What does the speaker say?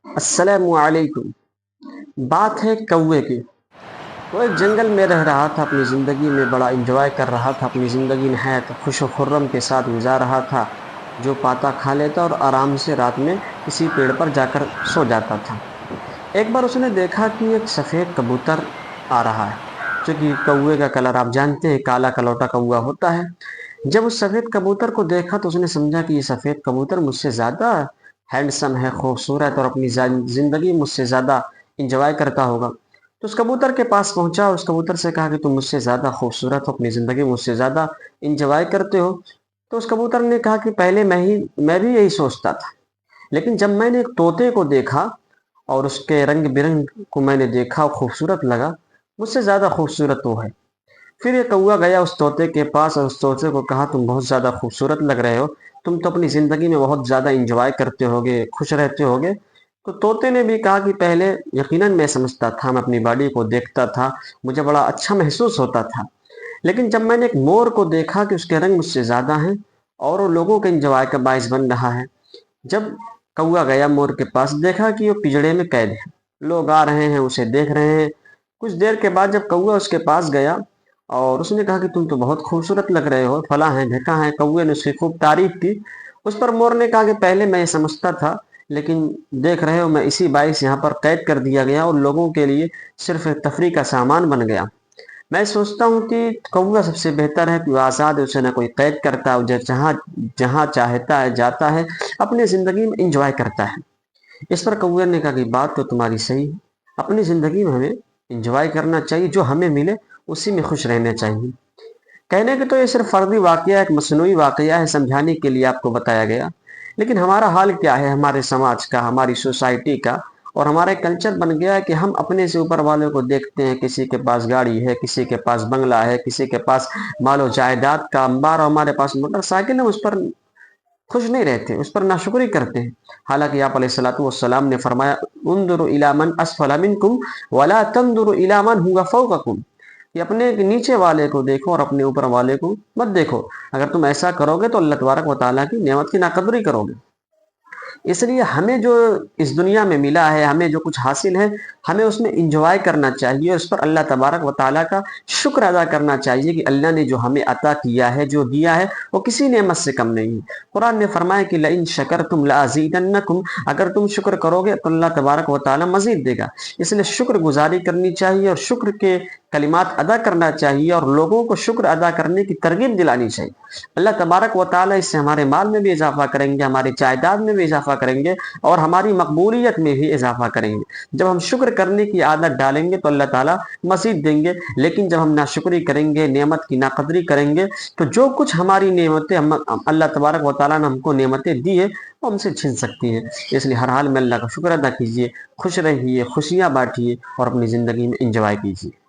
السلام علیکم۔ بات ہے کوے کی۔ وہ ایک جنگل میں رہ رہا تھا، اپنی زندگی میں بڑا انجوائے کر رہا تھا، اپنی زندگی نہایت خوش و خرم کے ساتھ گزار رہا تھا۔ جو پاتا کھا لیتا اور آرام سے رات میں کسی پیڑ پر جا کر سو جاتا تھا۔ ایک بار اس نے دیکھا کہ ایک سفید کبوتر آ رہا ہے، چونکہ کوے کا کلر آپ جانتے ہیں کالا کلوٹا کوا ہوتا ہے۔ جب اس سفید کبوتر کو دیکھا تو اس نے سمجھا کہ یہ سفید کبوتر مجھ سے زیادہ ہینڈسم ہے، خوبصورت، اور اپنی زندگی مجھ سے زیادہ انجوائے کرتا ہوگا۔ تو اس کبوتر کے پاس پہنچا اور اس کبوتر سے کہا کہ تم مجھ سے زیادہ خوبصورت ہو، اپنی زندگی مجھ سے زیادہ انجوائے کرتے ہو۔ تو اس کبوتر نے کہا کہ پہلے میں بھی یہی سوچتا تھا، لیکن جب میں نے ایک طوطے کو دیکھا اور اس کے رنگ برنگ کو میں نے دیکھا اور خوبصورت لگا، مجھ سے زیادہ خوبصورت وہ ہے۔ پھر یہ کوا گیا اس طوطے کے پاس اور اس طوطے کو کہا تم بہت زیادہ خوبصورت لگ رہے ہو، تم تو اپنی زندگی میں بہت زیادہ انجوائے کرتے ہوگے، خوش رہتے ہوگے۔ تو طوطے نے بھی کہا کہ پہلے یقیناً میں سمجھتا تھا، میں اپنی باڈی کو دیکھتا تھا، مجھے بڑا اچھا محسوس ہوتا تھا، لیکن جب میں نے ایک مور کو دیکھا کہ اس کے رنگ مجھ سے زیادہ ہیں اور وہ لوگوں کے انجوائے کا باعث بن رہا ہے۔ جب کوا گیا مور کے پاس، دیکھا کہ وہ پجڑے میں قید ہے، لوگ آ رہے ہیں اسے دیکھ رہے ہیں۔ کچھ دیر کے بعد جب کوا اس کے پاس گیا اور اس نے کہا کہ تم تو بہت خوبصورت لگ رہے ہو، فلاں ہیں ڈھکا ہے، کوے نے اس کی خوب تعریف کی۔ اس پر مور نے کہا کہ پہلے میں یہ سمجھتا تھا، لیکن دیکھ رہے ہو میں اسی باعث یہاں پر قید کر دیا گیا اور لوگوں کے لیے صرف تفریح کا سامان بن گیا۔ میں سوچتا ہوں کہ کوا سب سے بہتر ہے کہ وہ آزاد ہے، اسے نہ کوئی قید کرتا ہے، وہ جہاں چاہتا ہے جاتا ہے، اپنی زندگی میں انجوائے کرتا ہے۔ اس پر کوے نے کہا کہ بات تو تمہاری صحیح ہے، اپنی زندگی میں ہمیں انجوائے کرنا چاہیے، جو ہمیں ملے اسی میں خوش رہنا چاہیے۔ کہنے کہ تو یہ صرف فردی واقعہ، ایک مصنوعی واقعہ ہے، سمجھانے کے لیے آپ کو بتایا گیا، لیکن ہمارا حال کیا ہے، ہمارے سماج کا، ہماری سوسائٹی کا اور ہمارا کلچر بن گیا ہے کہ ہم اپنے سے اوپر والوں کو دیکھتے ہیں، کسی کے پاس گاڑی ہے، کسی کے پاس بنگلہ ہے، کسی کے پاس مال و جائیداد کا انبار، اور ہمارے پاس موٹر سائیکل ہے، اس پر خوش نہیں رہتے، اس پر ناشکری کرتے ہیں۔ حالانکہ آپ علیہ الصلوۃ والسلام نے فرمایا انظروا الی من اسفل منکم ولا تنظروا الی من هو فوقکم، کہ اپنے نیچے والے کو دیکھو اور اپنے اوپر والے کو مت دیکھو۔ اگر تم ایسا کرو گے تو اللہ تبارک و تعالیٰ کی نعمت کی ناقدری کرو گے۔ اس لیے ہمیں جو اس دنیا میں ملا ہے، ہمیں جو کچھ حاصل ہے، ہمیں اس میں انجوائے کرنا چاہیے، اس پر اللہ تبارک و تعالیٰ کا شکر ادا کرنا چاہیے کہ اللہ نے جو ہمیں عطا کیا ہے، جو دیا ہے، وہ کسی نعمت سے کم نہیں ہے۔ قرآن نے فرمایا کہ لئن شکرتم لازیدنکم، اگر تم شکر کرو گے تو اللہ تبارک و تعالیٰ مزید دے گا۔ اس لیے شکر گزاری کرنی چاہیے اور شکر کے کلمات ادا کرنا چاہیے اور لوگوں کو شکر ادا کرنے کی ترغیب دلانی چاہیے۔ اللہ تبارک و تعالیٰ اس سے ہمارے مال میں بھی اضافہ کریں گے، ہماری جائیداد میں بھی اضافہ کریں گے اور ہماری مقبولیت میں بھی اضافہ کریں گے۔ جب ہم شکر کرنے کی عادت ڈالیں گے تو اللہ تعالیٰ مزید دیں گے، لیکن جب ہم ناشکری کریں گے، نعمت کی ناقدری کریں گے، تو جو کچھ ہماری نعمتیں اللہ تبارک و تعالیٰ نے ہم کو نعمتیں دی ہے وہ ہم سے چھن سکتی ہیں۔ اس لیے ہر حال میں اللہ کا شکر ادا کیجیے، خوش رہیے، خوشیاں بانٹیے اور اپنی زندگی میں انجوائے کیجیے۔